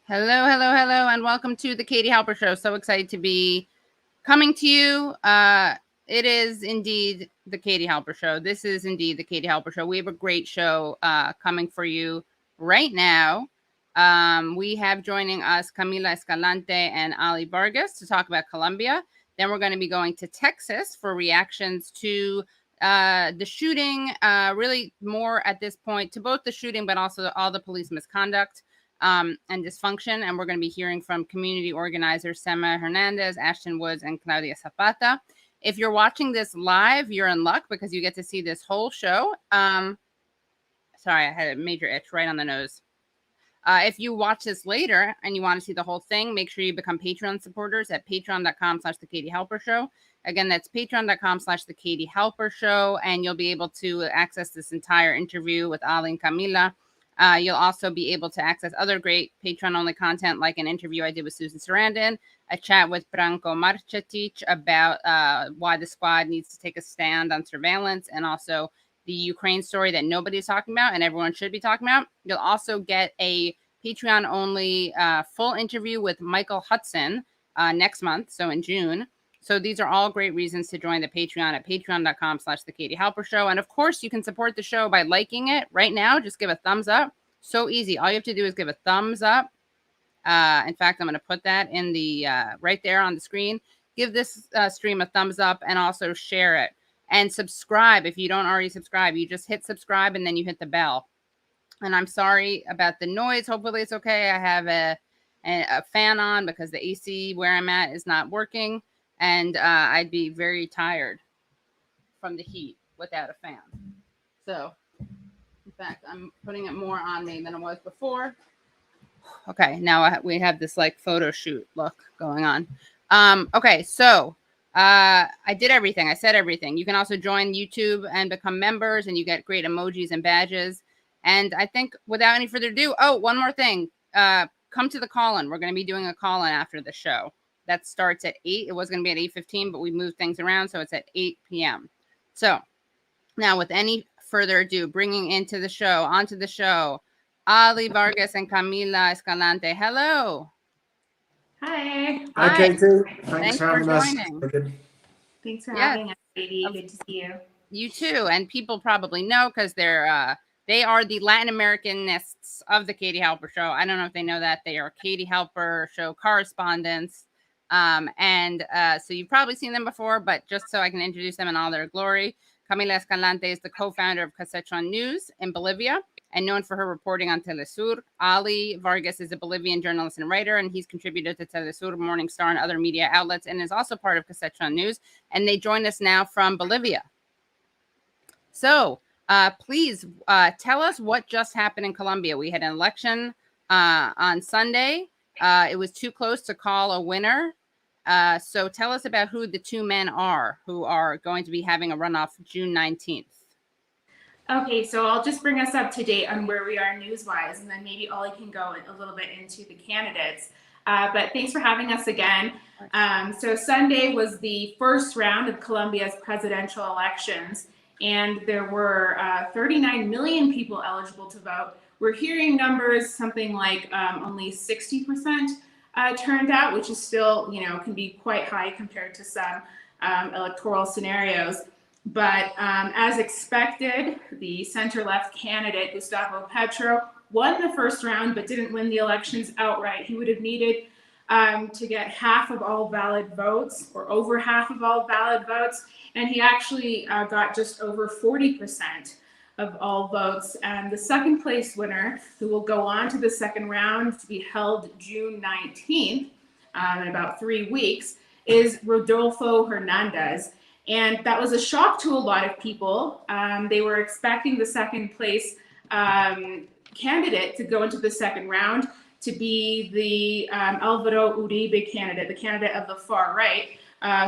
Hello, hello, hello, and welcome to the Katie Halper Show. So excited to be coming to you. It is indeed the Katie Halper Show. This is indeed the Katie Halper Show. We have a great show coming for you right now. We have joining us Camila Escalante and Ollie Vargas to talk about Colombia. Then we're going to be going to Texas for reactions to the shooting, really more at this point to both the shooting, but also all the police misconduct and dysfunction. And we're going to be hearing from community organizers Sema Hernandez, Ashton and Claudia Zapata. If you're watching this live, you're in luck because you get to see this whole show. Sorry, I had a major itch right on the nose. If you watch this later and you want to see the whole thing, make sure you become Patreon supporters at patreon.com/The Katie Halper Show. Again, that's patreon.com/The Katie Halper Show. And you'll be able to access this entire interview with Ollie and Camila. You'll also be able to access other great Patreon-only content, like an interview I did with Susan Sarandon, a chat with Branko Marcetic about why the squad needs to take a stand on surveillance, and also the Ukraine story that nobody's talking about and everyone should be talking about. You'll also get a Patreon-only full interview with Michael Hudson next month, so in June. So these are all great reasons to join the Patreon at patreon.com/The Katie Halper Show. And of course, you can support the show by liking it right now. Just give a thumbs up. So easy. All you have to do is give a thumbs up. In fact, I'm going to put that in the right there on the screen. Give this stream a thumbs up and also share it. And subscribe if you don't already subscribe. You just hit subscribe and then you hit the bell. And I'm sorry about the noise. Hopefully it's okay. I have a fan on because the AC where I'm at is not working. And I'd be very tired from the heat without a fan. So, in fact, I'm putting it more on me than it was before. Okay, now we have this like photo shoot look going on. Okay, so I did everything. I said everything. You can also join YouTube and become members, and you get great emojis and badges. And I think without any further ado, oh, one more thing. Come to the Callin. We're going to be doing a Callin after the show. That starts at 8. It was going to be at 8:15, but we moved things around, so it's at 8 p.m. So now, with any further ado, bringing onto the show, Ollie Vargas and Camila Escalante. Hello. Hi. Hi, Katie. Thanks for having us. Thanks for having us, Katie. Good to see you. You too. And people probably know because they are the Latin Americanists of the Katie Halper Show. I don't know if they know that. They are Katie Halper Show correspondents. So you've probably seen them before, but just so I can introduce them in all their glory, Camila Escalante is the co-founder of Callin News in Bolivia and known for her reporting on Telesur. Ollie Vargas is a Bolivian journalist and writer, and he's contributed to Telesur, Morning Star, and other media outlets, and is also part of Callin News. And they join us now from Bolivia. So please tell us what just happened in Colombia. We had an election on Sunday. It was too close to call a winner. So tell us about who the two men are who are going to be having a runoff June 19th. Okay, so I'll just bring us up to date on where we are news-wise, and then maybe Ollie can go a little bit into the candidates. But thanks for having us again. So Sunday was the first round of Colombia's presidential elections, and there were 39 million people eligible to vote. We're hearing numbers something like only 60% turned out, which is still, can be quite high compared to some electoral scenarios. But as expected, the center-left candidate, Gustavo Petro, won the first round but didn't win the elections outright. He would have needed to get half of all valid votes, or over half of all valid votes, and he actually got just over 40% of all votes. And the second place winner, who will go on to the second round to be held June 19th, in about 3 weeks, is Rodolfo Hernandez. And that was a shock to a lot of people. They were expecting the second place candidate to go into the second round to be the Alvaro Uribe candidate, the candidate of the far right,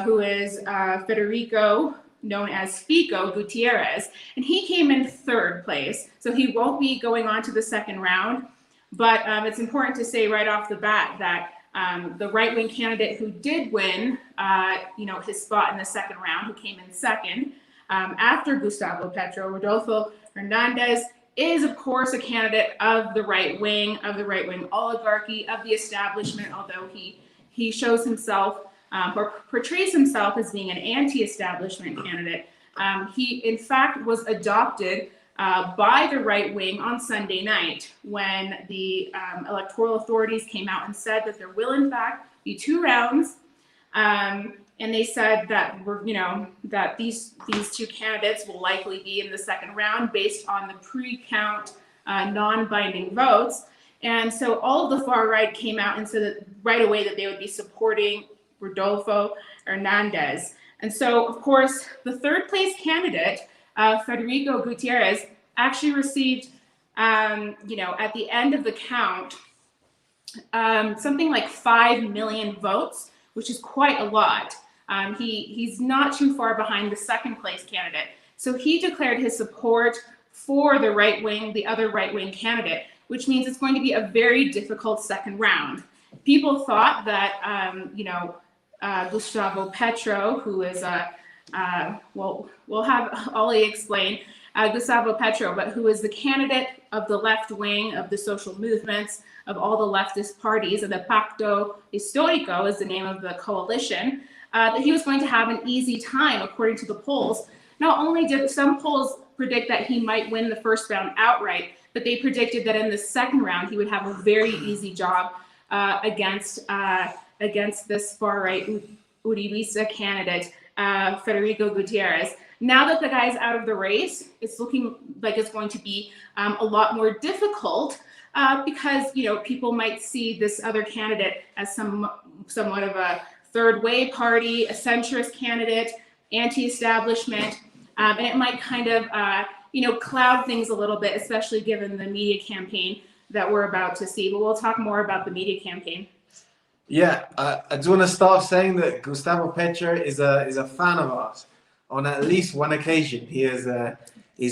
who is Federico, known as Fico Gutierrez. And he came in third place, so he won't be going on to the second round. But it's important to say right off the bat that the right-wing candidate who did win, his spot in the second round, who came in second after Gustavo Petro, Rodolfo Hernandez, is, of course, a candidate of the right wing oligarchy, of the establishment, although he shows himself or portrays himself as being an anti-establishment candidate. He, in fact, was adopted by the right wing on Sunday night when the electoral authorities came out and said that there will, in fact, be 2 rounds. And they said that that these 2 candidates will likely be in the second round based on the pre-count non-binding votes. And so all of the far right came out and said that right away that they would be supporting Rodolfo Hernandez. And so, of course, the 3rd place candidate, Federico Gutierrez, actually received, at the end of the count, something like 5 million votes, which is quite a lot. He's not too far behind the 2nd place candidate. So he declared his support for the other right wing candidate, which means it's going to be a very difficult second round. People thought that, Gustavo Petro, who is we'll have Ollie explain, Gustavo Petro, but who is the candidate of the left wing, of the social movements, of all the leftist parties, and the Pacto Histórico is the name of the coalition, that he was going to have an easy time, according to the polls. Not only did some polls predict that he might win the first round outright, but they predicted that in the second round, he would have a very easy job against this far-right Uribista candidate, Federico Gutierrez. Now that the guy's out of the race, it's looking like it's going to be a lot more difficult because people might see this other candidate as somewhat of a third-way party, a centrist candidate, anti-establishment, and it might kind of cloud things a little bit, especially given the media campaign that we're about to see. But we'll talk more about the media campaign. Yeah, I do want to start saying that Gustavo Petro is a fan of ours. On at least one occasion, he's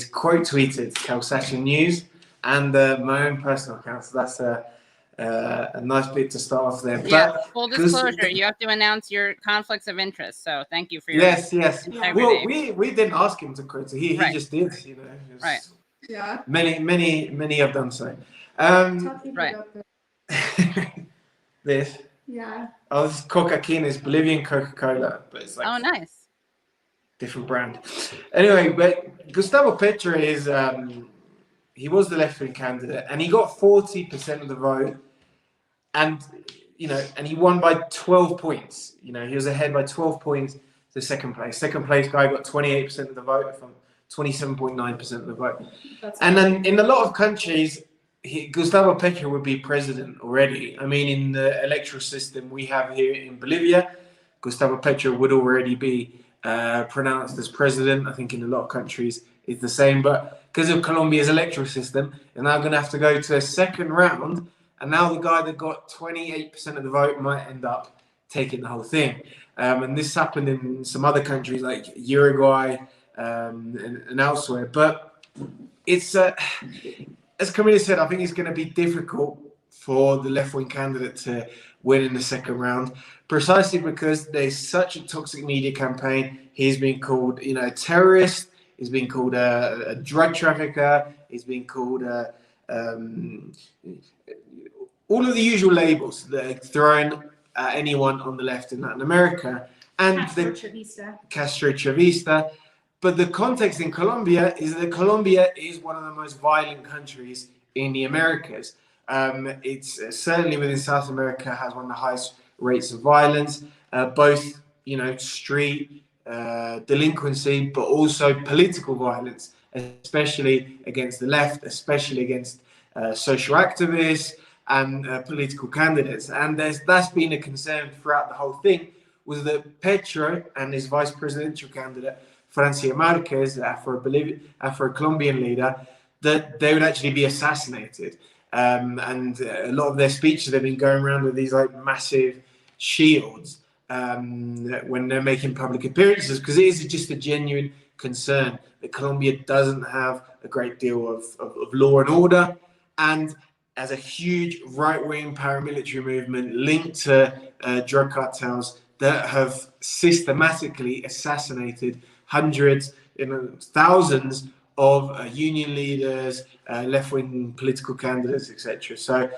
quote tweeted Calsation News and my own personal account. So that's a nice bit to start off there. Yeah, but full disclosure, you have to announce your conflicts of interest. So thank you for your yes. integrity. Well, we didn't ask him to quote. He just did. Right. Yeah. Many have done so. Right. This. Yeah. Oh, this is Coca-Cola. It's Bolivian Coca-Cola, but it's like nice. Different brand. Anyway, but Gustavo Petro is he was the left-wing candidate, and he got 40% of the vote, and he won by 12 points. He was ahead by 12 points to second place. Second place guy got 28% of the vote from 27.9% of the vote. And then in a lot of countries, Gustavo Petro would be president already. I mean, in the electoral system we have here in Bolivia, Gustavo Petro would already be pronounced as president. I think in a lot of countries it's the same, but because of Colombia's electoral system, they're now going to have to go to a second round, and now the guy that got 28% of the vote might end up taking the whole thing. And this happened in some other countries like Uruguay and elsewhere. But it's as Camila said, I think it's going to be difficult for the left-wing candidate to win in the second round, precisely because there's such a toxic media campaign. He's been called, a terrorist. He's been called a drug trafficker. He's been called all of the usual labels that are thrown at anyone on the left in Latin America. And Castro Chavista. But the context in Colombia is that Colombia is one of the most violent countries in the Americas. It's certainly within South America has one of the highest rates of violence, both street delinquency, but also political violence, especially against the left, especially against social activists and political candidates. And that's been a concern throughout the whole thing, was that Petro and his vice presidential candidate Francia Marquez, the Afro-Colombian leader, that they would actually be assassinated. And a lot of their speeches, they've been going around with these massive shields when they're making public appearances, because it is just a genuine concern that Colombia doesn't have a great deal of law and order, and as a huge right-wing paramilitary movement linked to drug cartels that have systematically assassinated hundreds, thousands of union leaders, left-wing political candidates, etc. So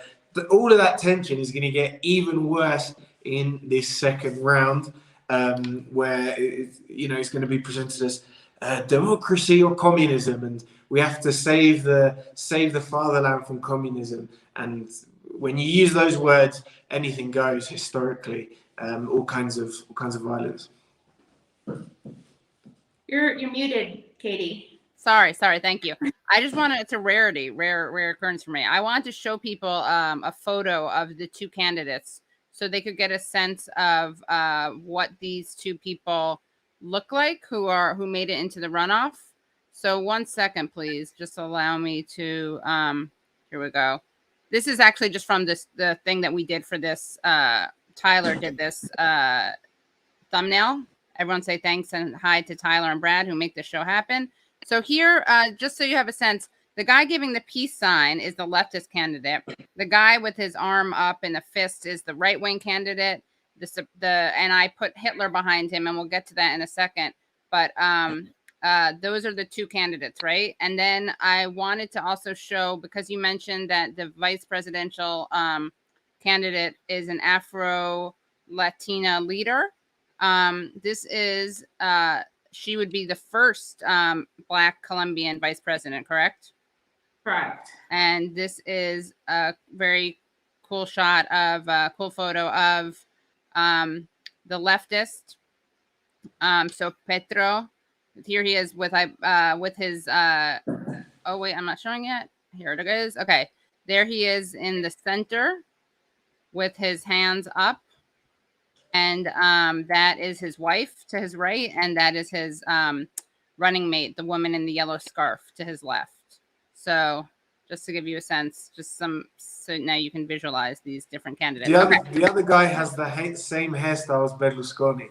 all of that tension is going to get even worse in this second round, where it's going to be presented as democracy or communism, and we have to save the fatherland from communism. And when you use those words, anything goes historically. All kinds of violence. You're muted, Katie. Sorry. Thank you. I just wanted, it's a rare occurrence for me. I wanted to show people a photo of the two candidates so they could get a sense of what these two people look like who made it into the runoff. So 1 second, please. Just allow me to, here we go. This is actually just from the thing that we did for this. Tyler did this thumbnail. Everyone say thanks and hi to Tyler and Brad who make the show happen. So here, just so you have a sense, the guy giving the peace sign is the leftist candidate. The guy with his arm up in a fist is the right-wing candidate. And I put Hitler behind him, and we'll get to that in a second. But those are the two candidates, right? And then I wanted to also show, because you mentioned that the vice presidential candidate is an Afro-Latina leader. This is she would be the first Black Colombian vice president, correct? Correct. And this is a very cool shot of cool photo of the leftist. So Petro, here he is with his oh wait, I'm not showing yet. Here it is. Okay, there he is in the center with his hands up. And that is his wife to his right, and that is his running mate, the woman in the yellow scarf to his left. So just to give you a sense, so now you can visualize these different candidates. The other guy has the same hairstyle as Berlusconi.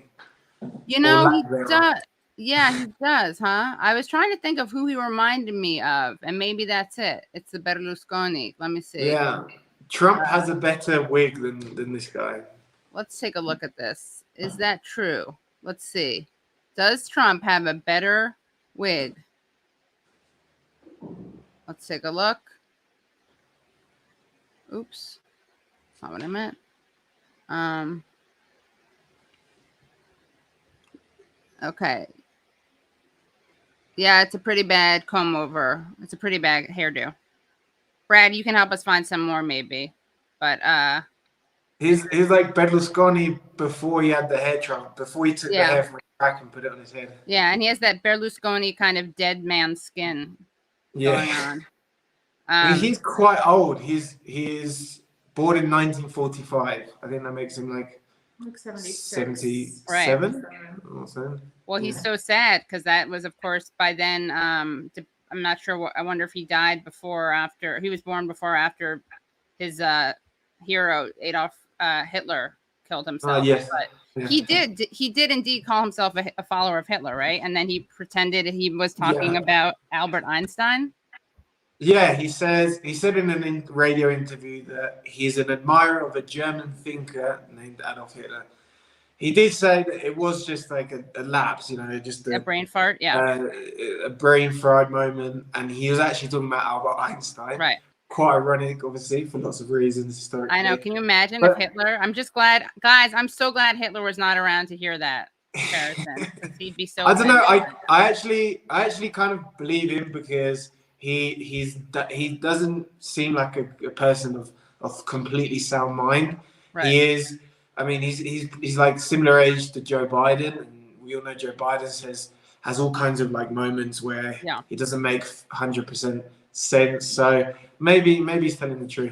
You know, he does. Yeah, he does, huh? I was trying to think of who he reminded me of, and maybe that's it. It's the Berlusconi. Let me see. Yeah, Trump has a better wig than this guy. Let's take a look at this. Is that true? Let's see. Does Trump have a better wig? Let's take a look. Oops. That's not what I meant. Okay. Yeah, it's a pretty bad comb over. It's a pretty bad hairdo. Brad, you can help us find some more maybe. But He's like Berlusconi before he had the hair Trump, before he took the hair from his back and put it on his head. Yeah, and he has that Berlusconi kind of dead man skin going on. I mean, he's quite old. He is born in 1945. I think that makes him like 77. Right. Well, he's so sad because that was, of course, by then. I'm not sure. I wonder if he died before or after. He was born before or after his hero Adolf Hitler killed himself. Yes. But he did indeed call himself a follower of Hitler, right? And then he pretended he was talking about Albert Einstein. Yeah, he said in a radio interview that he's an admirer of a German thinker named Adolf Hitler. He did say that it was just like a lapse, just a brain fart, a brain fried moment, and he was actually talking about Albert Einstein. Right. Quite ironic, obviously, for lots of reasons historically. I know. Can you imagine if Hitler? I'm just glad, guys. I'm so glad Hitler was not around to hear that comparison. He'd be so. I don't know. I actually kind of believe him because he doesn't seem like a person of completely sound mind. Right. He is. I mean, he's like similar age to Joe Biden, and we all know Joe Biden has all kinds of like moments where he doesn't make 100% sense. So maybe he's telling the truth.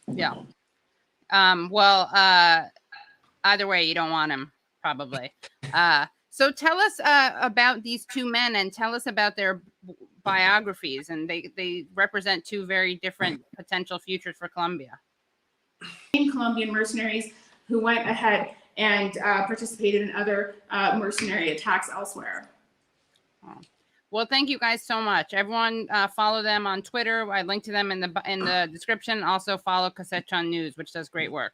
Yeah. Well, either way, you don't want him probably. So tell us about these two men and tell us about their biographies, and they represent two very different potential futures for Colombia. Colombian mercenaries who went ahead and participated in other mercenary attacks elsewhere. Oh. Well, thank you guys so much. Everyone follow them on Twitter. I linked to them in the description. Also follow Cassette News, which does great work.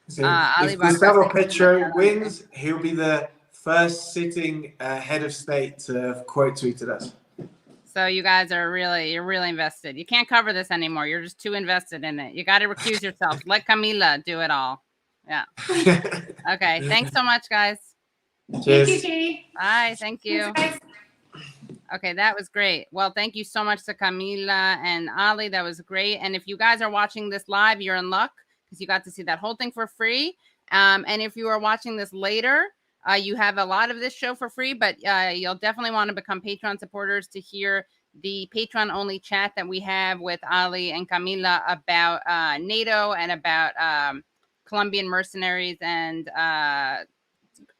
So if Gustavo Petro wins, he'll be the first sitting head of state to have quote tweeted us. So you guys are you're really invested. You can't cover this anymore. You're just too invested in it. You got to recuse yourself. Let Camila do it all. Yeah. Okay. Thanks so much, guys. Cheers. Thank you, Katie. Bye. Thank you. Thanks, guys. Okay, that was great. Well, thank you so much to Camila and Ollie. That was great. And if you guys are watching this live, you're in luck because you got to see that whole thing for free. And if you are watching this later, you have a lot of this show for free, but you'll definitely want to become Patreon supporters to hear the Patreon-only chat that we have with Ollie and Camila about NATO and about Colombian mercenaries and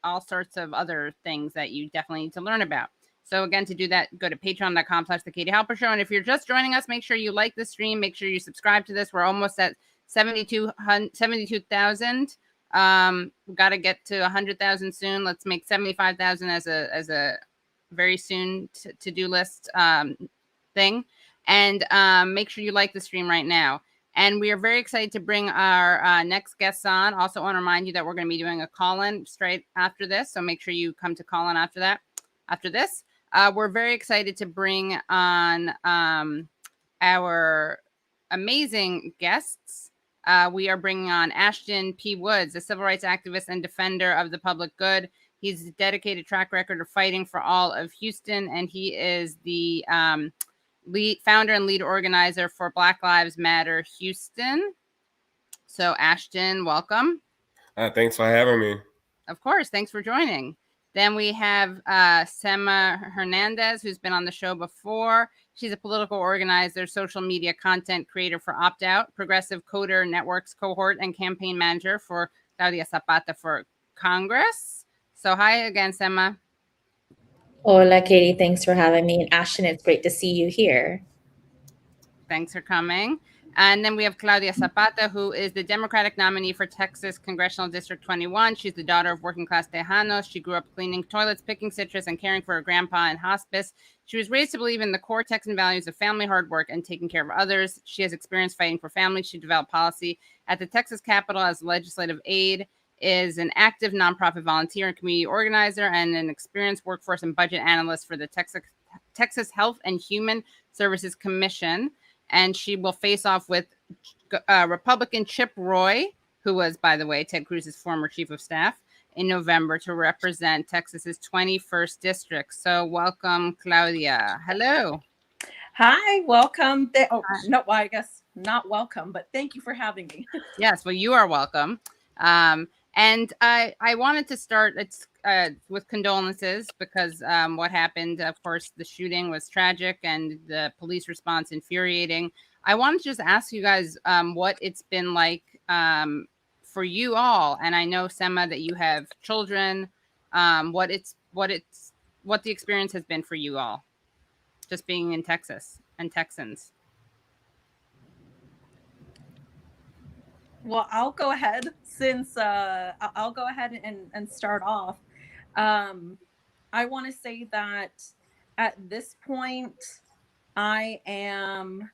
all sorts of other things that you definitely need to learn about. So again, to do that, go to patreon.com/The Katie Halper Show. And if you're just joining us, make sure you like the stream. Make sure you subscribe to this. We're almost at 72,000. We got to get to 100,000 soon. Let's make 75,000 as a very soon to-do list thing. And make sure you like the stream right now. And we are very excited to bring our next guests on. Also want to remind you that we're going to be doing a call-in straight after this. So make sure you come to call-in after this. We're very excited to bring on our amazing guests. We are bringing on Ashton P. Woods, a civil rights activist and defender of the public good. He's a dedicated track record of fighting for all of Houston, and he is the founder and lead organizer for Black Lives Matter Houston. So Ashton, welcome. Thanks for having me. Of course. Thanks for joining. Then we have Sema Hernandez, who's been on the show before. She's a political organizer, social media content creator for Opt Out, Progressive Coder Networks cohort, and campaign manager for Claudia Zapata for Congress. So hi again, Sema. Hola, Katie. Thanks for having me. And Ashton, it's great to see you here. Thanks for coming. And then we have Claudia Zapata, who is the Democratic nominee for Texas Congressional District 21. She's the daughter of working class Tejanos. She grew up cleaning toilets, picking citrus, and caring for her grandpa in hospice. She was raised to believe in the core Texan values of family, hard work, and taking care of others. She has experience fighting for families. She developed policy at the Texas Capitol as legislative aide, is an active nonprofit volunteer and community organizer, and an experienced workforce and budget analyst for the Texas Health and Human Services Commission. And she will face off with Republican Chip Roy, who was, by the way, Ted Cruz's former chief of staff, in November to represent Texas's 21st district. So welcome, Claudia. Hello. Hi, welcome. No, well, I guess not welcome, but thank you for having me. Yes, well, you are welcome. And I wanted to start with condolences because what happened, of course, the shooting was tragic and the police response infuriating. I wanted to just ask you guys what it's been like for you all. And I know, Sema, that you have children. What the experience has been for you all, just being in Texas and Texans. Well, I'll go ahead since I'll go ahead and start off. I want to say that at this point, I am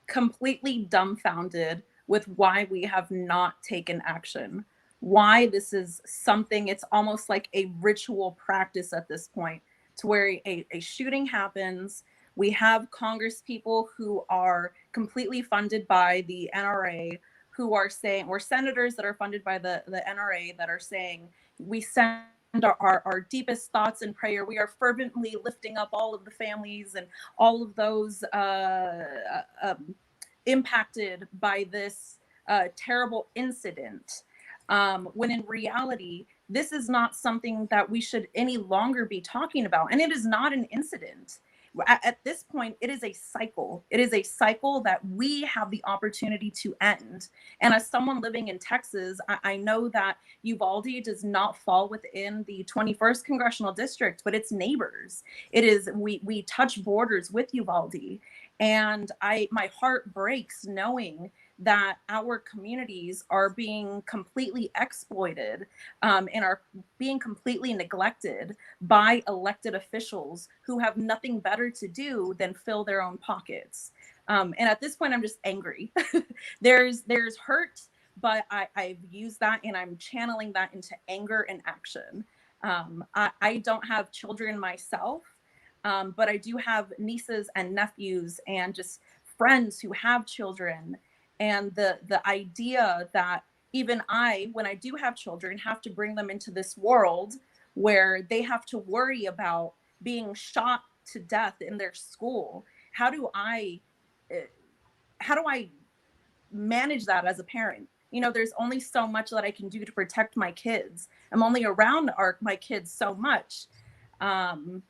completely dumbfounded with why we have not taken action. Why this is something, it's almost like a ritual practice at this point, to where a shooting happens. We have Congress people who are completely funded by the NRA, who are saying, or senators that are funded by the NRA that are saying, we send our deepest thoughts and prayer. We are fervently lifting up all of the families and all of those impacted by this terrible incident. When in reality, this is not something that we should any longer be talking about. And it is not an incident. At this point, it is a cycle. It is a cycle that we have the opportunity to end. And as someone living in Texas, I know that Uvalde does not fall within the 21st congressional district, but it's neighbors. It is, we touch borders with Uvalde. And my heart breaks knowing that our communities are being completely exploited and are being completely neglected by elected officials who have nothing better to do than fill their own pockets. And at this point, I'm just angry. There's hurt, but I've used that and I'm channeling that into anger and action. I don't have children myself, But I do have nieces and nephews and just friends who have children. And the idea that even I, when I do have children, have to bring them into this world where they have to worry about being shot to death in their school. How do I manage that as a parent? You know, there's only so much that I can do to protect my kids. I'm only around my kids so much. And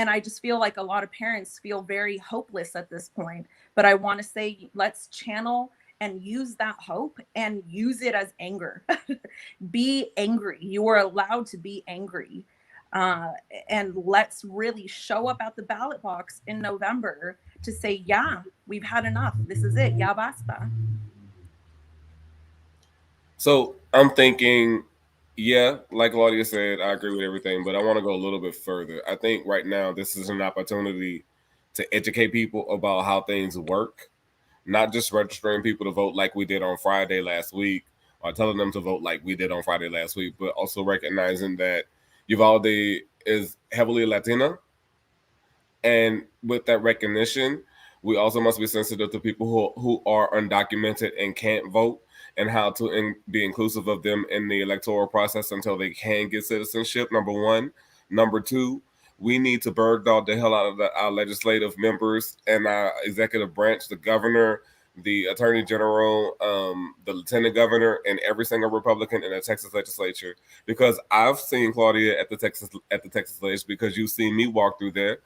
I just feel like a lot of parents feel very hopeless at this point. But I want to say, let's channel and use that hope and use it as anger. Be angry. You are allowed to be angry. And let's really show up at the ballot box in November to say, yeah, we've had enough. This is it. Ya basta. So I'm thinking, yeah, like Claudia said, I agree with everything, but I want to go a little bit further. I think right now this is an opportunity to educate people about how things work, not just registering people to vote like we did on Friday last week, or telling them to vote like we did on Friday last week, but also recognizing that Uvalde is heavily Latina. And with that recognition, we also must be sensitive to people who are undocumented and can't vote, and how to be inclusive of them in the electoral process until they can get citizenship, number one. Number two, we need to bird dog the hell out of our legislative members and our executive branch, the governor, the attorney general, the lieutenant governor, and every single Republican in the Texas legislature. Because I've seen Claudia at the Texas legislature, because you've seen me walk through there.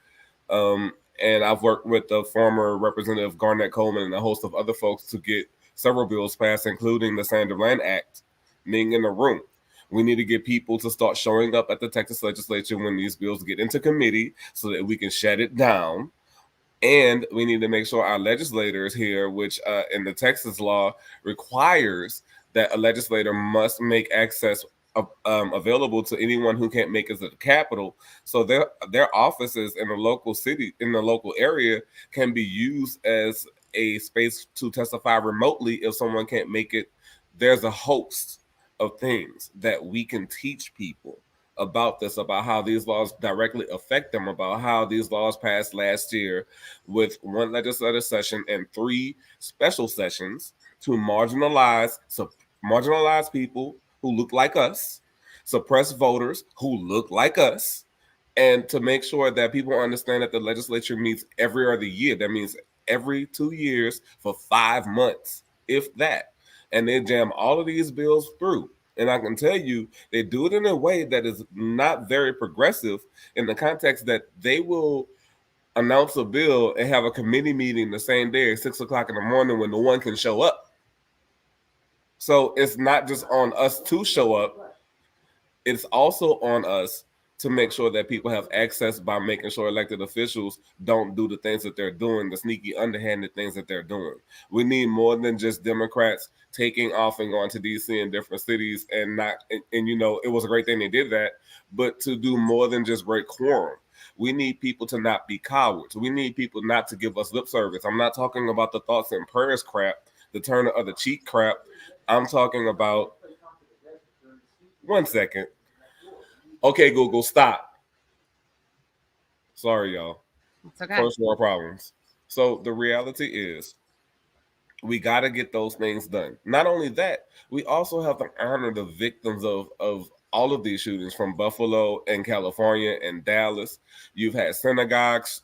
And I've worked with the former Representative Garnett Coleman and a host of other folks to get several bills passed, including the Sandra Bland Act, being in the room. We need to get people to start showing up at the Texas legislature when these bills get into committee so that we can shut it down. And we need to make sure our legislators here, which in the Texas law requires that a legislator must make access available to anyone who can't make it to the Capitol, so their offices in the local city, in the local area, can be used as a space to testify remotely if someone can't make it. There's a host of things that we can teach people about this, about how these laws directly affect them, about how these laws passed last year with one legislative session and 3 special sessions to marginalize people who look like us, suppress voters who look like us, and to make sure that people understand that the legislature meets every other year. That means every 2 years for 5 months, if that. And they jam all of these bills through. And I can tell you, they do it in a way that is not very progressive, in the context that they will announce a bill and have a committee meeting the same day at 6 o'clock in the morning when no one can show up. So it's not just on us to show up. It's also on us to make sure that people have access by making sure elected officials don't do the things that they're doing, the sneaky, underhanded things that they're doing. We need more than just Democrats taking off and going to DC and different cities and you know, it was a great thing they did that, but to do more than just break quorum. We need people to not be cowards. We need people not to give us lip service. I'm not talking about the thoughts and prayers crap, the turn of the cheek crap. I'm talking about, one second. Okay, Google, stop. Sorry, y'all. It's okay. First world problems. So the reality is, we got to get those things done. Not only that, we also have to honor the victims of all of these shootings, from Buffalo and California and Dallas. You've had synagogues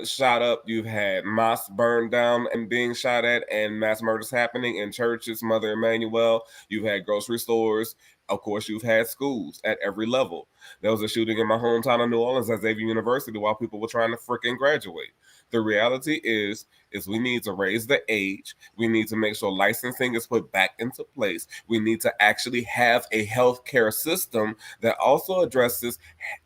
shot up. You've had mosques burned down and being shot at, and mass murders happening in churches, Mother Emanuel. You've had grocery stores. Of course, you've had schools at every level. There was a shooting in my hometown of New Orleans at Xavier University while people were trying to freaking graduate. The reality is we need to raise the age. We need to make sure licensing is put back into place. We need to actually have a healthcare system that also addresses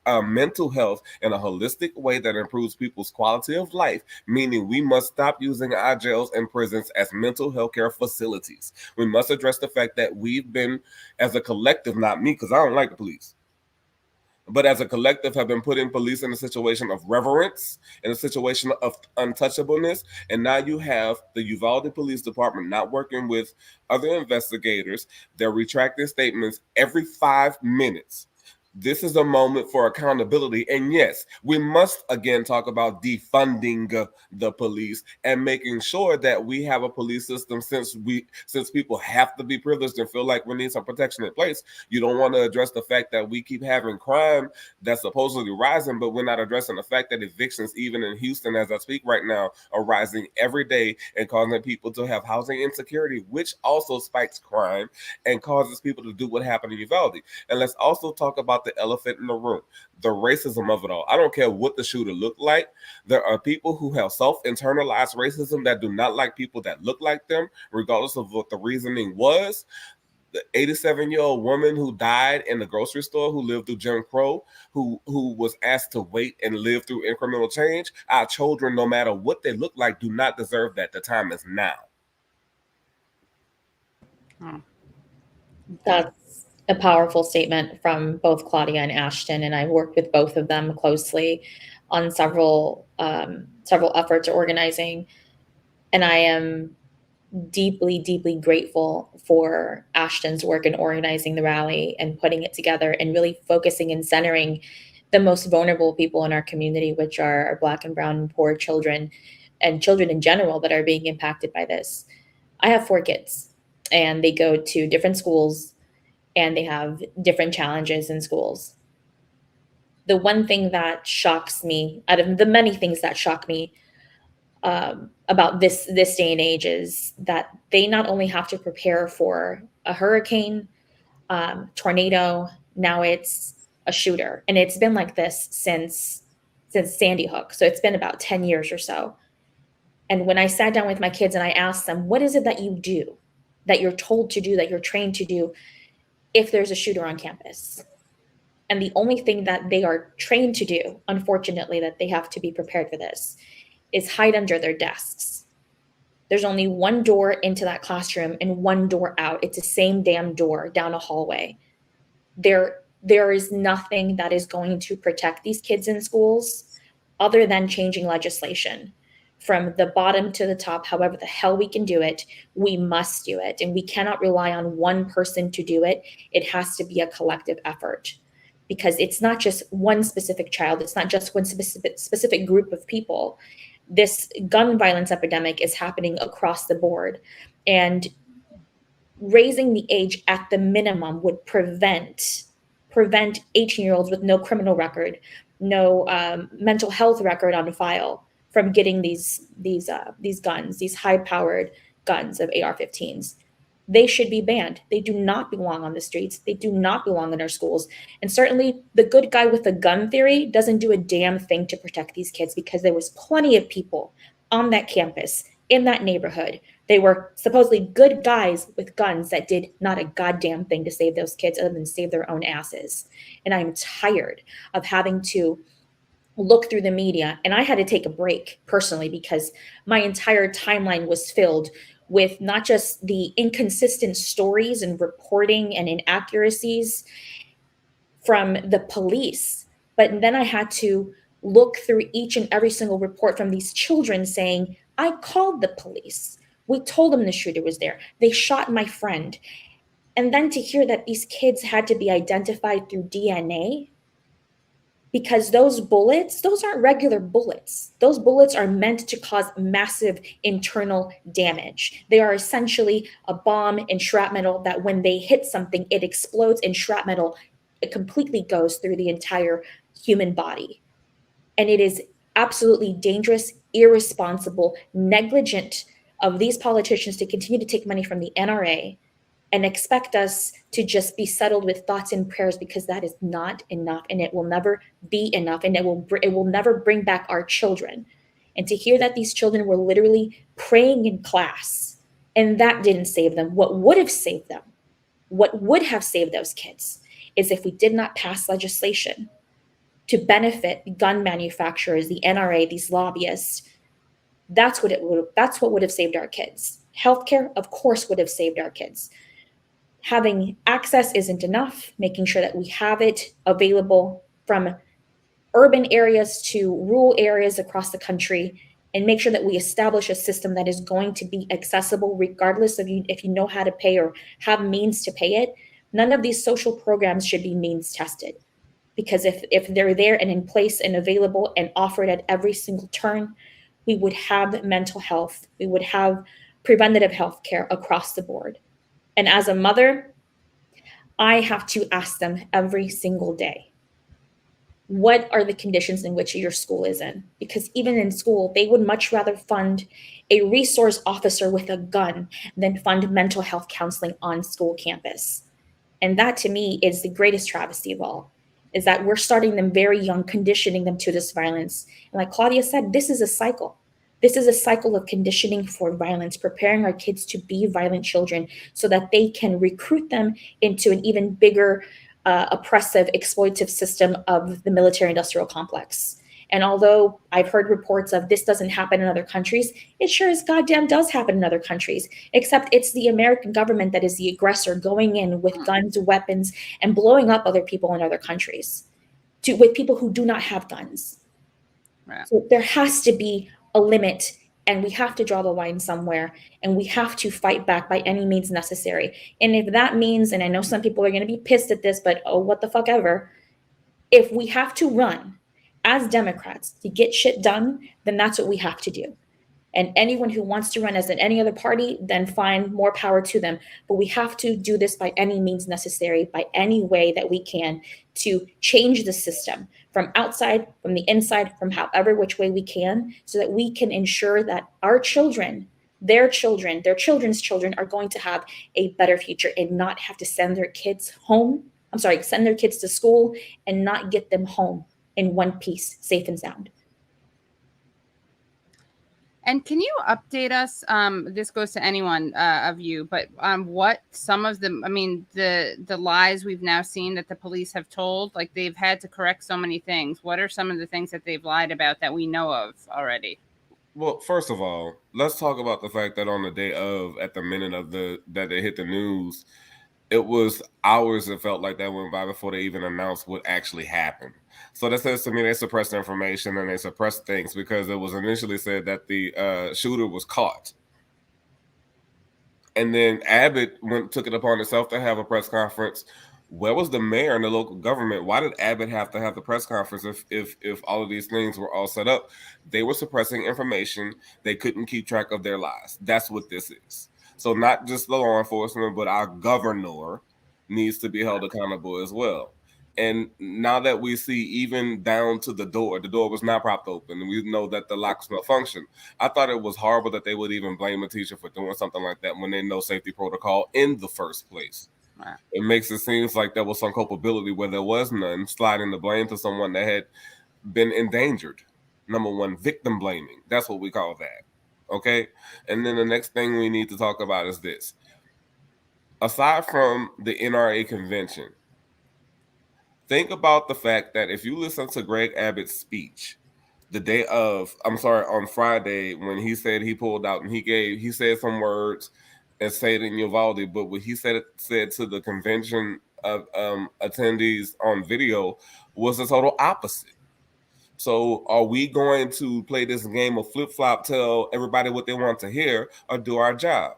mental health in a holistic way that improves people's quality of life, meaning we must stop using our jails and prisons as mental health care facilities. We must address the fact that we've been, as a collective, not me, because I don't like the police, but as a collective have been putting police in a situation of reverence, in a situation of untouchableness. And now you have the Uvalde Police Department not working with other investigators. They're retracting statements every 5 minutes. This is a moment for accountability. And yes, we must again talk about defunding the police and making sure that we have a police system, since people have to be privileged and feel like we need some protection in place. You don't want to address the fact that we keep having crime that's supposedly rising, but we're not addressing the fact that evictions, even in Houston as I speak right now, are rising every day and causing people to have housing insecurity, which also spikes crime and causes people to do what happened in Uvalde. And let's also talk about the elephant in the room, the racism of it all. I don't care what the shooter looked like. There are people who have self-internalized racism that do not like people that look like them, regardless of what the reasoning was. The 87-year-old woman who died in the grocery store, who lived through Jim Crow, who was asked to wait and live through incremental change. Our children, no matter what they look like, do not deserve that. The time is now. That's a powerful statement from both Claudia and Ashton, and I worked with both of them closely on several efforts organizing, and I am deeply, deeply grateful for Ashton's work in organizing the rally and putting it together and really focusing and centering the most vulnerable people in our community, which are our Black and brown and poor children and children in general that are being impacted by this. I have 4 kids, and they go to different schools and they have different challenges in schools. The one thing that shocks me, out of the many things that shock me about this day and age, is that they not only have to prepare for a hurricane, tornado, now it's a shooter. And it's been like this since Sandy Hook. So it's been about 10 years or so. And when I sat down with my kids and I asked them, what is it that you do, that you're told to do, that you're trained to do if there's a shooter on campus? And the only thing that they are trained to do, unfortunately, that they have to be prepared for this, is hide under their desks. There's only one door into that classroom and one door out. It's the same damn door down a hallway. There is nothing that is going to protect these kids in schools other than changing legislation. From the bottom to the top, however the hell we can do it, we must do it. And we cannot rely on one person to do it. It has to be a collective effort, because it's not just one specific child. It's not just one specific group of people. This gun violence epidemic is happening across the board. And raising the age at the minimum would prevent 18-year-olds with no criminal record, no mental health record on file, from getting these guns, these high-powered guns of AR-15s. They should be banned. They do not belong on the streets. They do not belong in our schools. And certainly the good guy with the gun theory doesn't do a damn thing to protect these kids, because there was plenty of people on that campus, in that neighborhood. They were supposedly good guys with guns that did not a goddamn thing to save those kids other than save their own asses. And I'm tired of having to look through the media, and I had to take a break personally, because my entire timeline was filled with not just the inconsistent stories and reporting and inaccuracies from the police, but then I had to look through each and every single report from these children saying, I called the police. We told them the shooter was there. They shot my friend. And then to hear that these kids had to be identified through DNA, because those bullets, those aren't regular bullets. Those bullets are meant to cause massive internal damage. They are essentially a bomb and shrapnel that when they hit something, it explodes, and shrapnel, it completely goes through the entire human body. And it is absolutely dangerous, irresponsible, negligent of these politicians to continue to take money from the NRA and expect us to just be settled with thoughts and prayers, because that is not enough, and it will never be enough, and it will never bring back our children. And to hear that these children were literally praying in class, and that didn't save them. What would have saved them, what would have saved those kids, is if we did not pass legislation to benefit gun manufacturers, the NRA, these lobbyists. That's what would have saved our kids. Healthcare, of course, would have saved our kids. Having access isn't enough. Making sure that we have it available from urban areas to rural areas across the country, and make sure that we establish a system that is going to be accessible regardless of if you know how to pay or have means to pay it. None of these social programs should be means tested. because if they're there and in place and available and offered at every single turn, we would have mental health, we would have preventative health care across the board. And as a mother, I have to ask them every single day, what are the conditions in which your school is in? Because even in school, they would much rather fund a resource officer with a gun than fund mental health counseling on school campus. And that to me is the greatest travesty of all, is that we're starting them very young, conditioning them to this violence. And like Claudia said, this is a cycle. This is a cycle of conditioning for violence, preparing our kids to be violent children so that they can recruit them into an even bigger oppressive, exploitative system of the military-industrial complex. And although I've heard reports of this doesn't happen in other countries, it sure as goddamn does happen in other countries, except it's the American government that is the aggressor going in with guns, weapons, and blowing up other people in other countries with people who do not have guns. Right. So there has to be a limit, and we have to draw the line somewhere, and we have to fight back by any means necessary. And if that means, and I know some people are going to be pissed at this, but oh, what the fuck ever, if we have to run as Democrats to get shit done, then that's what we have to do. And anyone who wants to run as in any other party, then fine, more power to them. But we have to do this by any means necessary, by any way that we can, to change the system from outside, from the inside, from however which way we can, so that we can ensure that our children, their children, their children's children are going to have a better future and not have to send their kids home. Send their kids to school and not get them home in one piece, safe and sound. And can you update us? This goes to anyone of you, but what some of the lies we've now seen that the police have told, like they've had to correct so many things. What are some of the things that they've lied about that we know of already? Well, first of all, let's talk about the fact that on the day of, at the minute of that they hit the news, it was hours it felt like that went by before they even announced what actually happened. So that says to me they suppressed information and they suppressed things, because it was initially said that the shooter was caught. And then Abbott took it upon himself to have a press conference. Where was the mayor and the local government? Why did Abbott have to have the press conference if all of these things were all set up? They were suppressing information. They couldn't keep track of their lies. That's what this is. So not just the law enforcement, but our governor needs to be held accountable as well. And now that we see even down to the door was not propped open, and we know that the locks malfunctioned. I thought it was horrible that they would even blame a teacher for doing something like that when they know safety protocol in the first place. Wow. It makes it seem like there was some culpability where there was none, sliding the blame to someone that had been endangered. Number one, victim blaming. That's what we call that. Okay? And then the next thing we need to talk about is this. Aside from the NRA convention, think about the fact that if you listen to Greg Abbott's speech the day of, on Friday, when he said he pulled out and he said some words and said in Uvalde, but what he said to the convention of attendees on video was the total opposite. So are we going to play this game of flip-flop, tell everybody what they want to hear, or do our job?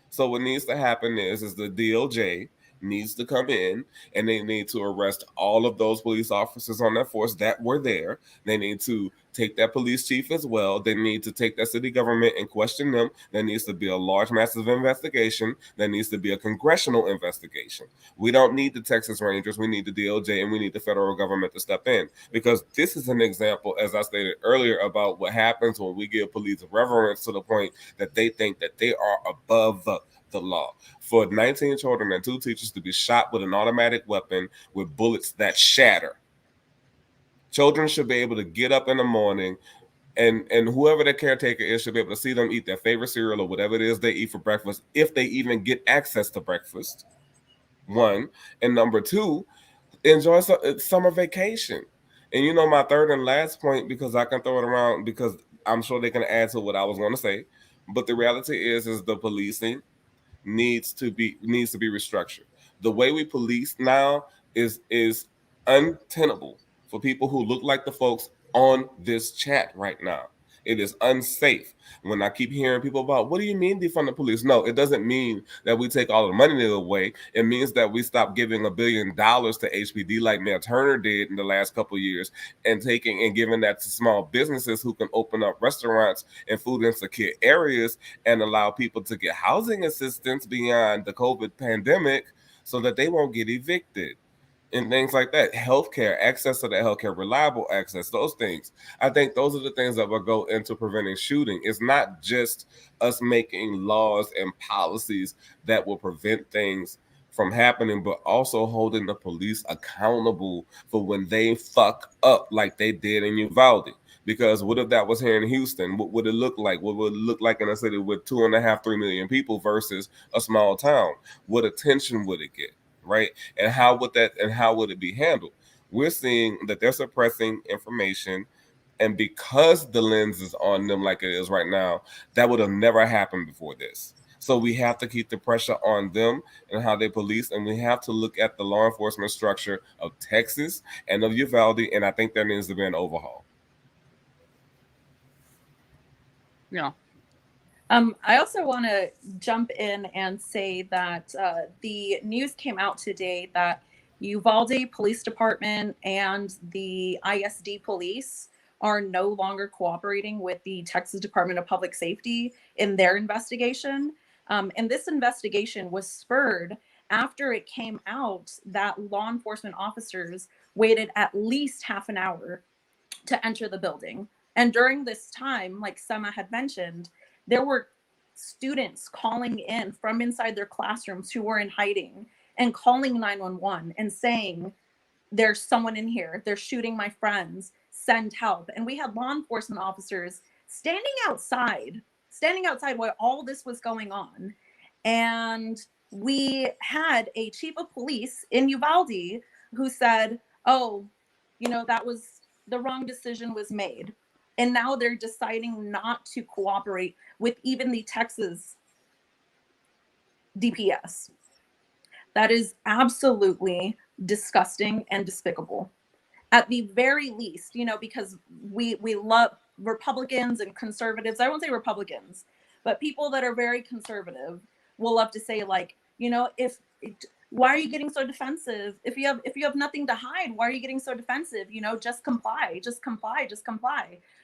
So what needs to happen is the DOJ needs to come in and they need to arrest all of those police officers on that force that were there. They need to take that police chief as well. They need to take that city government and question them. There needs to be a large, massive investigation. There needs to be a congressional investigation. We don't need the Texas Rangers. We need the DOJ and we need the federal government to step in, because this is an example, as I stated earlier, about what happens when we give police reverence to the point that they think that they are above the law. For 19 children and 2 teachers to be shot with an automatic weapon with bullets that shatter. Children should be able to get up in the morning and whoever the caretaker is should be able to see them eat their favorite cereal or whatever it is they eat for breakfast, if they even get access to breakfast. 1. And number 2, enjoy summer vacation. And my third and last point, because I can throw it around because I'm sure they can add to what I was going to say. But the reality is the policing needs to be restructured. The way we police now is untenable for people who look like the folks on this chat right now. It is unsafe. When I keep hearing people about, what do you mean defund the police? No, it doesn't mean that we take all the money away. It means that we stop giving $1 billion to HPD like Mayor Turner did in the last couple of years, and taking and giving that to small businesses who can open up restaurants in food insecure areas and allow people to get housing assistance beyond the COVID pandemic so that they won't get evicted. And things like that, healthcare, access to that healthcare, reliable access, those things. I think those are the things that will go into preventing shooting. It's not just us making laws and policies that will prevent things from happening, but also holding the police accountable for when they fuck up like they did in Uvalde. Because what if that was here in Houston? What would it look like? What would it look like in a city with 2.5, 3 million people versus a small town? What attention would it get? Right? And how would it be handled? We're seeing that they're suppressing information, and because the lens is on them like it is right now, that would have never happened before this. So we have to keep the pressure on them and how they police, and we have to look at the law enforcement structure of Texas and of Uvalde, and I think there needs to be an overhaul. Yeah. I also want to jump in and say that the news came out today that Uvalde Police Department and the ISD police are no longer cooperating with the Texas Department of Public Safety in their investigation. And this investigation was spurred after it came out that law enforcement officers waited at least half an hour to enter the building. And during this time, like Sema had mentioned, there were students calling in from inside their classrooms who were in hiding and calling 911 and saying, there's someone in here, they're shooting my friends, send help. And we had law enforcement officers standing outside while all this was going on. And we had a chief of police in Uvalde who said, oh, that was the wrong decision was made. And now they're deciding not to cooperate with even the Texas DPS. That is absolutely disgusting and despicable. At the very least, because we love Republicans and conservatives. I won't say Republicans, but people that are very conservative will love to say, like, why are you getting so defensive? If you have nothing to hide, why are you getting so defensive? Just comply.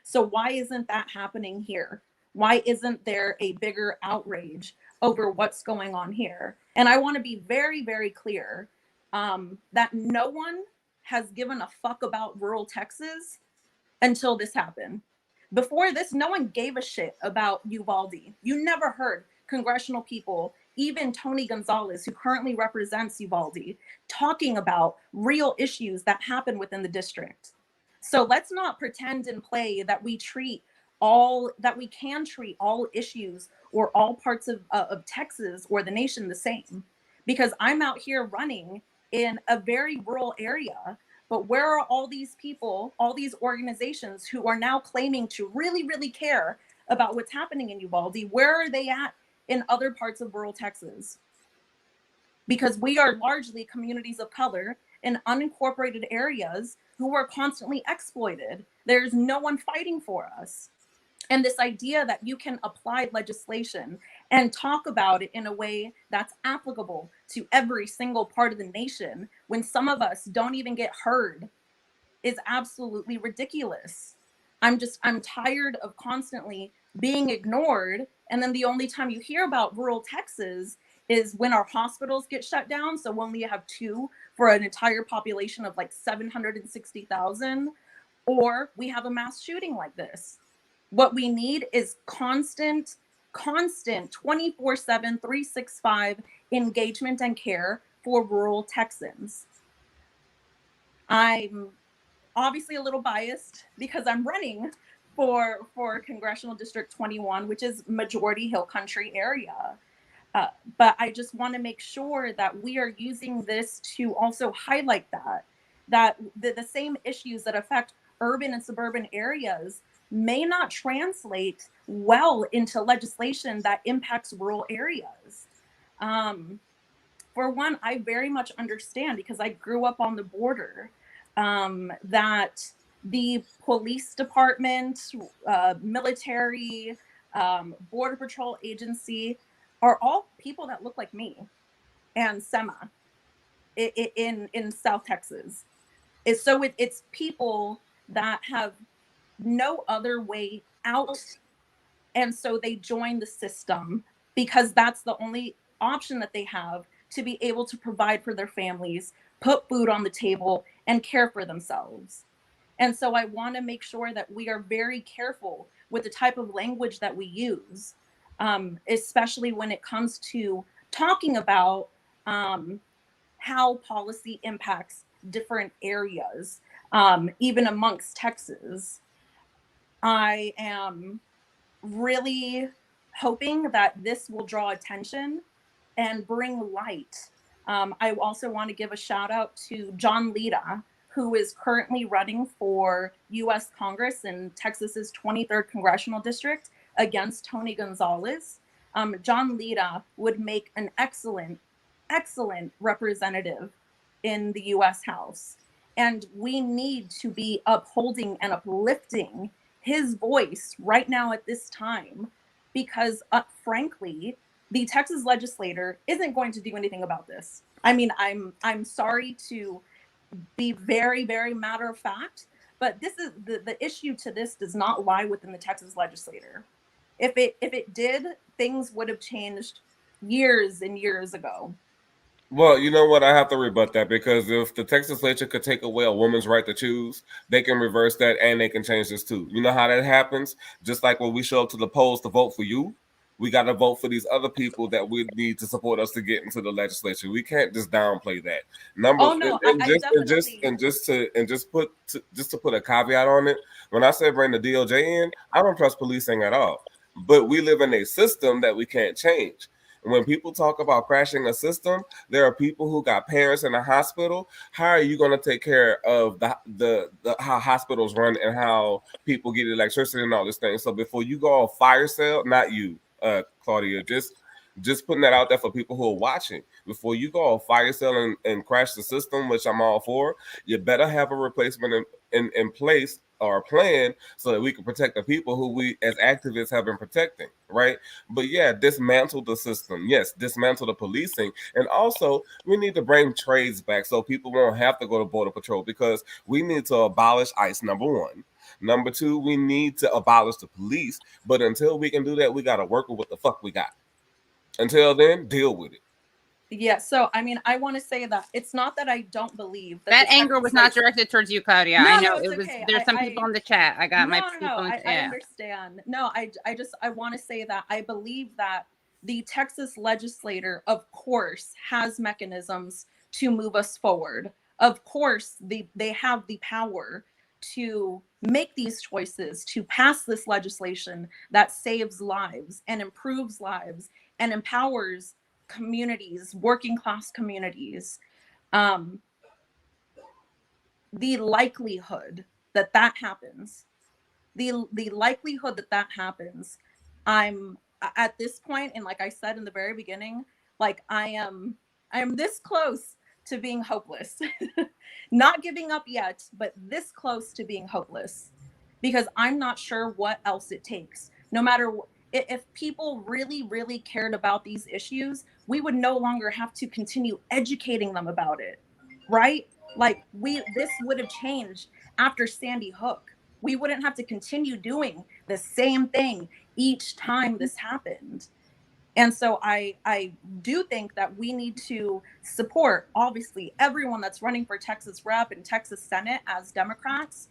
So why isn't that happening here? Why isn't there a bigger outrage over what's going on here? And I want to be very, very clear that no one has given a fuck about rural Texas until this happened. Before this, no one gave a shit about Uvalde. You never heard congressional people, even Tony Gonzalez, who currently represents Uvalde, talking about real issues that happen within the district. So let's not pretend and play that we can treat all issues or all parts of Texas or the nation the same. Because I'm out here running in a very rural area, but where are all these people, all these organizations who are now claiming to really, really care about what's happening in Uvalde? Where are they at in other parts of rural Texas? Because we are largely communities of color in unincorporated areas who are constantly exploited. There's no one fighting for us. And this idea that you can apply legislation and talk about it in a way that's applicable to every single part of the nation when some of us don't even get heard is absolutely ridiculous. I'm tired of constantly being ignored. And then the only time you hear about rural Texas is when our hospitals get shut down. So when we have 2 for an entire population of like 760,000, or we have a mass shooting like this. What we need is constant 24/7, 365 engagement and care for rural Texans. I'm obviously a little biased because I'm running for Congressional District 21, which is majority Hill Country area. But I just want to make sure that we are using this to also highlight that the same issues that affect urban and suburban areas may not translate well into legislation that impacts rural areas. For one, I very much understand, because I grew up on the border, that the police department, military, border patrol agency are all people that look like me and Sema in South Texas. It's people that have no other way out, and so they join the system because that's the only option that they have to be able to provide for their families, put food on the table, and care for themselves. And so I want to make sure that we are very careful with the type of language that we use, especially when it comes to talking about how policy impacts different areas, even amongst Texas. I am really hoping that this will draw attention and bring light. I also want to give a shout out to John Lida, who is currently running for U.S. Congress in Texas's 23rd Congressional District against Tony Gonzalez. John Lida would make an excellent representative in the U.S. House. And we need to be upholding and uplifting his voice right now at this time, because frankly, the Texas legislator isn't going to do anything about this. I mean, I'm sorry to be very, very matter of fact, but this is the issue to this does not lie within the Texas legislator. If it did, things would have changed years and years ago. Well, you know what? I have to rebut that, because if the Texas legislature could take away a woman's right to choose, they can reverse that and they can change this too. You know how that happens? Just like when we show up to the polls to vote for you, we got to vote for these other people that we need to support us to get into the legislature. We can't just downplay that. Just to put a caveat on it, when I said bring the DOJ in, I don't trust policing at all. But we live in a system that we can't change. When people talk about crashing a system, there are people who got parents in a hospital. How are you going to take care of the how hospitals run and how people get electricity and all this thing? So before you go on fire sale, not you, Claudia, just putting that out there for people who are watching. Before you go on fire sale and crash the system, which I'm all for, you better have a replacement in place or a plan so that we can protect the people who we as activists have been protecting, right? But yeah, dismantle the system. Yes, dismantle the policing. And also, we need to bring trades back so people won't have to go to Border Patrol, because we need to abolish ICE, number one. Number two, we need to abolish the police. But until we can do that, we got to work with what the fuck we got. Until then, deal with it. Yeah, so I mean, I want to say that it's not that I don't believe that anger was not directed towards you, Claudia. No, I know it was. Okay. There's some people in the chat. I got my people. I understand. No, I want to say that I believe that the Texas legislator, of course, has mechanisms to move us forward. Of course, they have the power to make these choices, to pass this legislation that saves lives and improves lives and empowers communities, working class communities. The likelihood that happens, the likelihood that happens, I'm at this point, and like I said in the very beginning, like I am this close to being hopeless. Not giving up yet, but this close to being hopeless, because I'm not sure what else it takes. No matter if people really, really cared about these issues, we would no longer have to continue educating them about it, right? Like this would have changed after Sandy Hook. We wouldn't have to continue doing the same thing each time this happened. And so I do think that we need to support, obviously, everyone that's running for Texas Rep and Texas Senate as Democrats.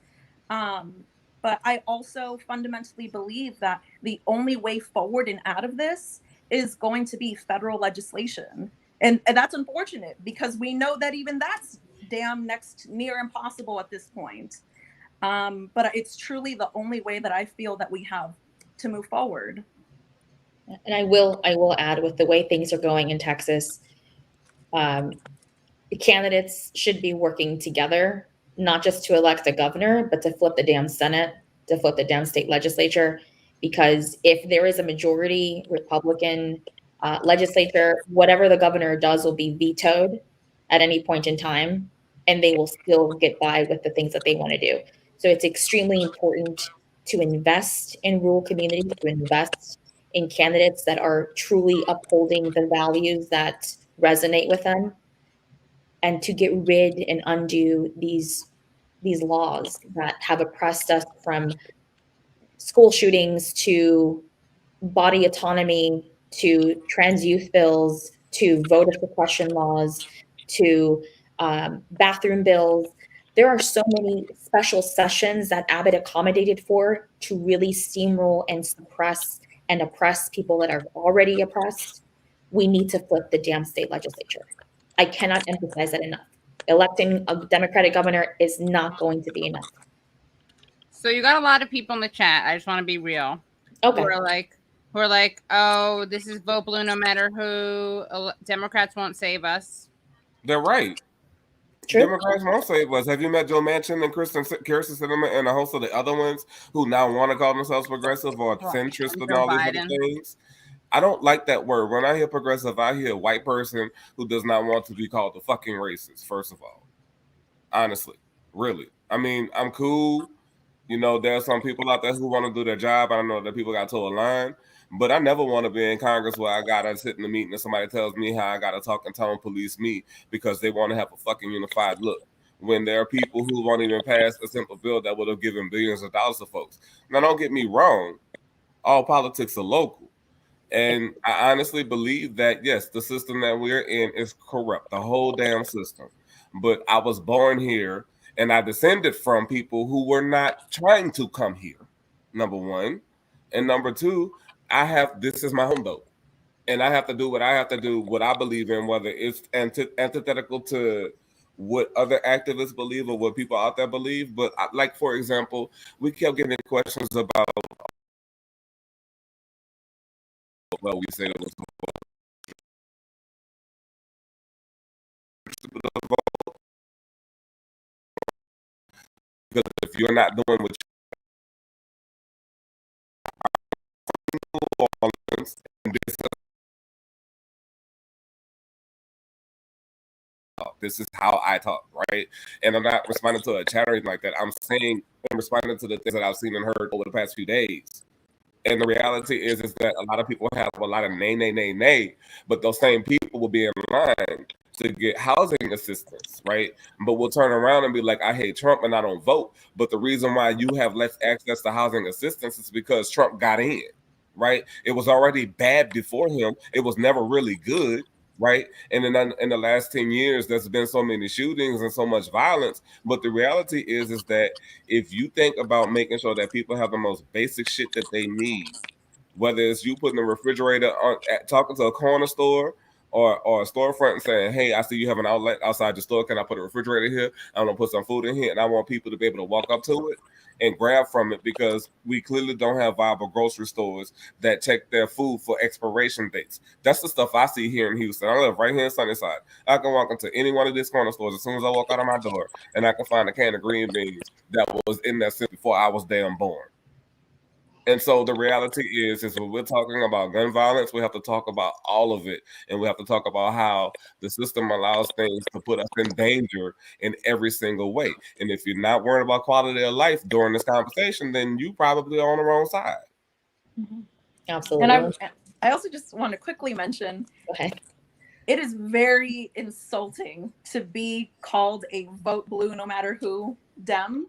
But I also fundamentally believe that the only way forward and out of this is going to be federal legislation. And that's unfortunate, because we know that even that's damn near impossible at this point. But it's truly the only way that I feel that we have to move forward. And I will add, with the way things are going in Texas, the candidates should be working together, not just to elect the governor, but to flip the damn Senate, to flip the damn state legislature. Because if there is a majority Republican legislature, whatever the governor does will be vetoed at any point in time, and they will still get by with the things that they want to do. So it's extremely important to invest in rural communities, to invest in candidates that are truly upholding the values that resonate with them, and to get rid and undo these laws that have oppressed us, from school shootings to body autonomy to trans youth bills to voter suppression laws to bathroom bills. There are so many special sessions that Abbott accommodated for to really steamroll and suppress and oppress people that are already oppressed. We need to flip the damn state legislature. I cannot emphasize that enough. Electing a Democratic governor is not going to be enough. So you got a lot of people in the chat. I just want to be real. Okay. Who are like, oh, this is vote blue no matter who. Democrats won't save us. They're right. True. Democrats won't save us. Have you met Joe Manchin and Kirsten Sinema and a host of the other ones who now want to call themselves progressive or centrist and all these other things? I don't like that word. When I hear progressive, I hear a white person who does not want to be called a fucking racist, first of all. Honestly. Really. I mean, I'm cool. You know, there are some people out there who want to do their job. I don't know that people got to a line. But I never want to be in Congress where I got to sit in the meeting and somebody tells me how I got to talk and tone police me because they want to have a fucking unified look. When there are people who won't even pass a simple bill that would have given billions of dollars to folks. Now, don't get me wrong. All politics are local. And I honestly believe that, yes, the system that we're in is corrupt, the whole damn system. But I was born here and I descended from people who were not trying to come here, number one. And number two, this is my home though. And I have to do what I have to do, what I believe in, whether it's antithetical to what other activists believe or what people out there believe. But like, for example, we kept getting questions about, well, we said it was because if you're not doing what this is how I talk, right? And I'm not responding to a chat or anything like that. I'm responding to the things that I've seen and heard over the past few days. And the reality is that a lot of people have a lot of nay, but those same people will be in line to get housing assistance, right? But we'll turn around and be like, I hate Trump and I don't vote. But the reason why you have less access to housing assistance is because Trump got in, right? It was already bad before him. It was never really good, right? And then in the last 10 years, there's been so many shootings and so much violence. But the reality is that if you think about making sure that people have the most basic shit that they need, whether it's you putting the refrigerator talking to a corner store or a storefront and saying, hey, I see you have an outlet outside your store. Can I put a refrigerator here? I'm going to put some food in here. And I want people to be able to walk up to it and grab from it, because we clearly don't have viable grocery stores that check their food for expiration dates. That's the stuff I see here in Houston. I live right here in Sunnyside. I can walk into any one of these corner stores as soon as I walk out of my door, and I can find a can of green beans that was in there since before I was damn born. And so the reality is when we're talking about gun violence, we have to talk about all of it. And we have to talk about how the system allows things to put us in danger in every single way. And if you're not worried about quality of life during this conversation, then you probably are on the wrong side. Mm-hmm. Absolutely. And I also just want to quickly mention, it is very insulting to be called a vote blue no matter who Dem.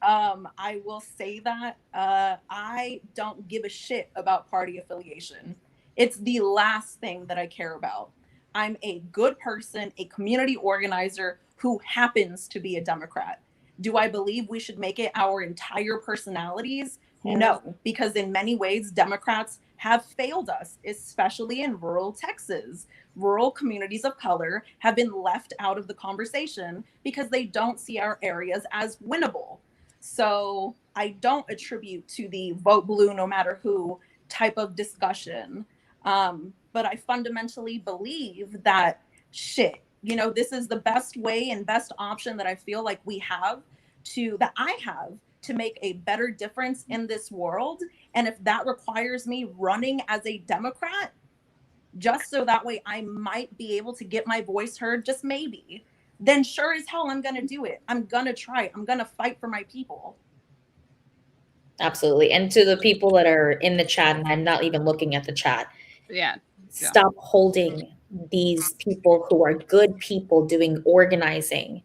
I will say that I don't give a shit about party affiliation. It's the last thing that I care about. I'm a good person, a community organizer who happens to be a Democrat. Do I believe we should make it our entire personalities? No, because in many ways, Democrats have failed us, especially in rural Texas. Rural communities of color have been left out of the conversation because they don't see our areas as winnable. So I don't attribute to the vote blue no matter who type of discussion. But I fundamentally believe that this is the best way and best option that I feel like I have to make a better difference in this world. And if that requires me running as a Democrat, just so that way I might be able to get my voice heard, just maybe, then sure as hell I'm going to do it. I'm going to try. I'm going to fight for my people. Absolutely. And to the people that are in the chat, and I'm not even looking at the chat, Yeah. stop holding these people who are good people doing organizing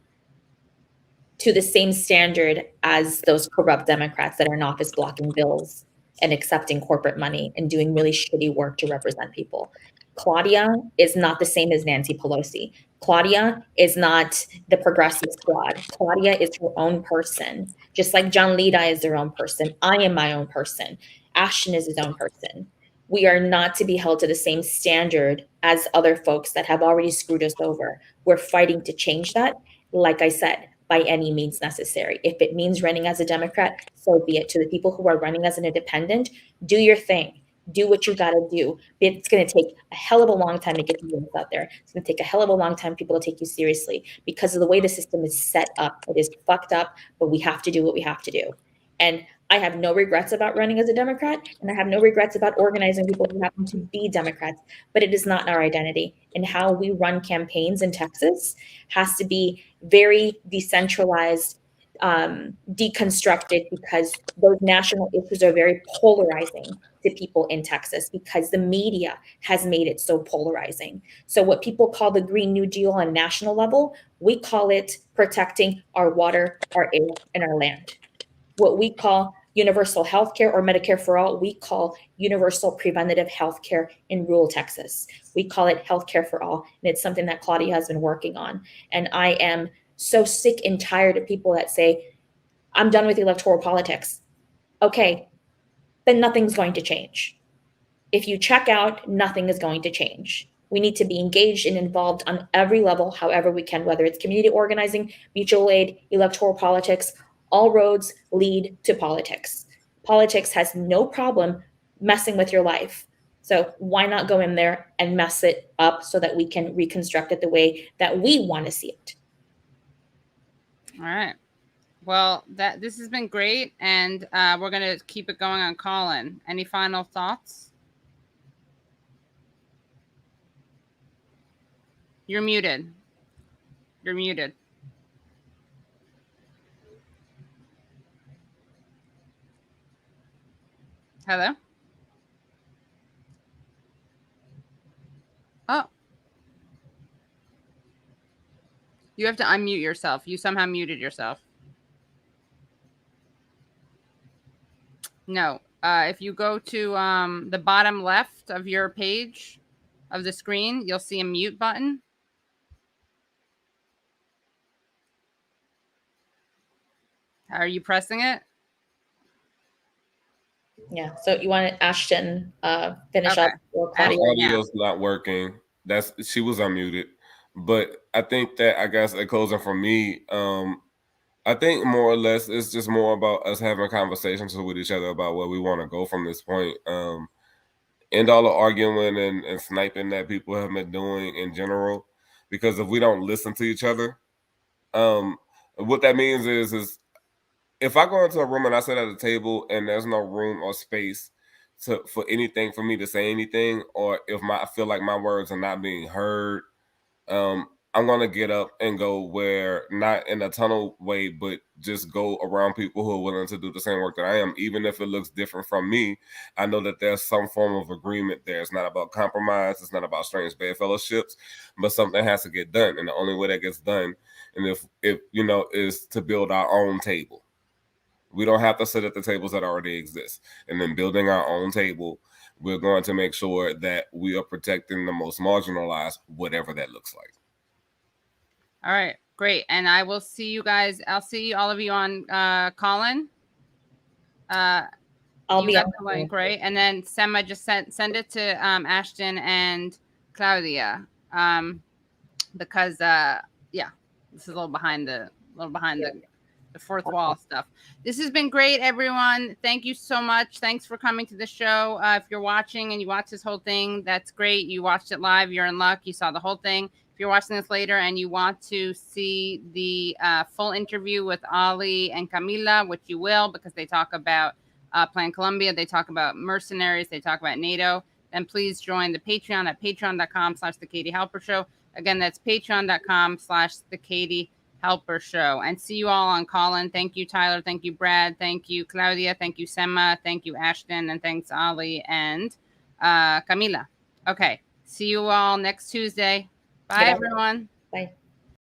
to the same standard as those corrupt Democrats that are in office blocking bills and accepting corporate money and doing really shitty work to represent people. Claudia is not the same as Nancy Pelosi. Claudia is not the progressive squad. Claudia is her own person, just like John Lida is their own person. I am my own person. Ashton is his own person. We are not to be held to the same standard as other folks that have already screwed us over. We're fighting to change that. Like I said, by any means necessary. If it means running as a Democrat, so be it. To the people who are running as an independent, do your thing. Do what you got to do. It's going to take a hell of a long time to get the units out there. It's going to take a hell of a long time for people to take you seriously because of the way the system is set up. It is fucked up, but we have to do what we have to do. And I have no regrets about running as a Democrat, and I have no regrets about organizing people who happen to be Democrats, but it is not our identity. And how we run campaigns in Texas has to be very decentralized, deconstructed, because those national issues are very polarizing to people in Texas because the media has made it so polarizing. So what people call the Green New Deal on national level, we call it protecting our water, our air, and our land. What we call universal health care or Medicare for all, we call universal preventative health care in rural Texas. We call it healthcare for all. And it's something that Claudia has been working on. And I am so sick and tired of people that say, I'm done with electoral politics. Okay, then nothing's going to change. If you check out, nothing is going to change. We need to be engaged and involved on every level, however we can, whether it's community organizing, mutual aid, electoral politics. All roads lead to politics. Politics has no problem messing with your life. So why not go in there and mess it up so that we can reconstruct it the way that we want to see it? All right. Well, this has been great, and we're going to keep it going on Callin. Any final thoughts? You're muted. You're muted. Hello? Oh. You have to unmute yourself. You somehow muted yourself. No. If you go to the bottom left of your page of the screen, you'll see a mute button. Are you pressing it? Yeah. So you want Ashton finish Okay. up or Claudia? Audio's not working. She was unmuted. But I think that, I guess, a closing for me, I think more or less it's just more about us having conversations with each other about where we want to go from this point. End all the arguing and sniping that people have been doing in general, because if we don't listen to each other, what that means is if I go into a room and I sit at a table and there's no room or space for anything for me to say anything, or if I feel like my words are not being heard, I'm gonna get up and go where, not in a tunnel way, but just go around people who are willing to do the same work that I am, even if it looks different from me. I know that there's some form of agreement there. It's not about compromise. It's not about strange bedfellowships, but something has to get done, and the only way that gets done, and if you know, is to build our own table. We don't have to sit at the tables that already exist. And then building our own table, we're going to make sure that we are protecting the most marginalized, whatever that looks like. All right, great. And I will see you guys. I'll see all of you on Callin. I'll be got on the link, right? And then Sema just send it to Ashton and Claudia, because yeah, this is a little behind the fourth wall stuff. This has been great, everyone. Thank you so much. Thanks for coming to the show. If you're watching and you watch this whole thing, that's great. You watched it live. You're in luck. You saw the whole thing. If you're watching this later and you want to see the full interview with Ollie and Camila, which you will, because they talk about Plan Colombia, they talk about mercenaries, they talk about NATO, then please join the Patreon at patreon.com/The Katie Halper Show. Again, that's patreon.com/The Katie Halper Show. And see you all on Callin. Thank you, Tyler. Thank you, Brad. Thank you, Claudia. Thank you, Sema. Thank you, Ashton. And thanks, Ollie and Camila. Okay. See you all next Tuesday. Bye, Goodbye. everyone. Bye.